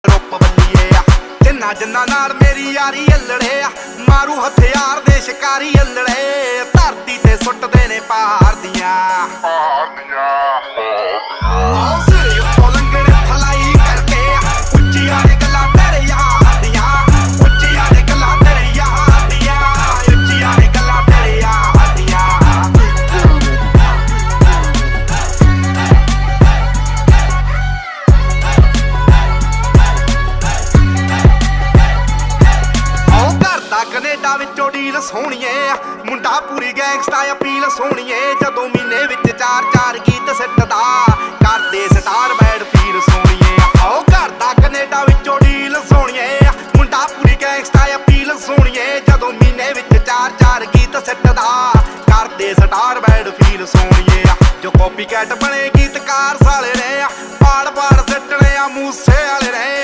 ਰੁੱਪ ਬੱਲੀਏ ਆ ਜਿੰਨਾ ਜਿੰਨਾ ਨਾਲ ਮੇਰੀ ਯਾਰੀ ਅਲੜੇ ਆ ਮਾਰੂ ਹਥਿਆਰ ਦੇ ਸ਼ਿਕਾਰੀ ਅਲੜੇ ਧਰਤੀ ਤੇ ਸੁੱਟਦੇ ਨੇ ਪਹਾੜ ਦੀਆਂ ਸਿਰੇ ਉੱਤੋਂ ਲੰਘਣੇ ਫਲਾਈ ਕਰਕੇ ਉੱਚੀਆਂ ਨੇ ਗੱਲਾਂ ਤੇਰੇ ਯਾਰ ਦੀਆਂ ਉੱਚੀਆਂ ਨੇ ਗੱਲਾਂ ਤੇਰੇ ਯਾਰ ਦੀਆਂ ਉੱਚੀਆਂ ਨੇ ਗੱਲਾਂ ਤੇਰੇ ਯਾਰ ਦੀਆਂ ਕੈਨੇਡਾ ਵਿੱਚੋਂ ਡੀਲ ਸੋਹਣੀਏ ਮੁੰਡਾ ਪੂਰੀ ਗੈਂਗਸਟਾ ਅਪੀਲ ਸੋਹਣੀਏ ਜਦੋਂ ਮਹੀਨੇ ਵਿੱਚ 4-4 ਗੀਤ ਸਿੱਟਦਾ ਕਰਦੇ ਸਟਾਰ ਬੈਡ ਫੀਲ ਸੋਹਣੀਏ ਆਓ ਘਰ ਦਾ ਕੈਨੇਡਾ ਵਿੱਚੋਂ ਡੀਲ ਸੋਹਣੀਏ ਮੁੰਡਾ ਪੂਰੀ ਗੈਂਗਸਟਾ ਅਪੀਲ ਸੋਹਣੀਏ ਜਦੋਂ ਮਹੀਨੇ ਵਿੱਚ 4-4 ਗੀਤ ਸਿੱਟਦਾ ਕਰਦੇ ਸਟਾਰ ਬੈਡ ਫੀਲ ਸੋਹਣੀਏ ਜੋ ਕਾਪੀ ਕੈਟ ਬਣੇ ਗੀਤਕਾਰ ਸਾਲੇ ਨੇ ਪਾੜ ਪਾੜ ਸਿੱਟਣੇ ਆ ਮੂਸੇ ਵਾਲੇ ਨੇ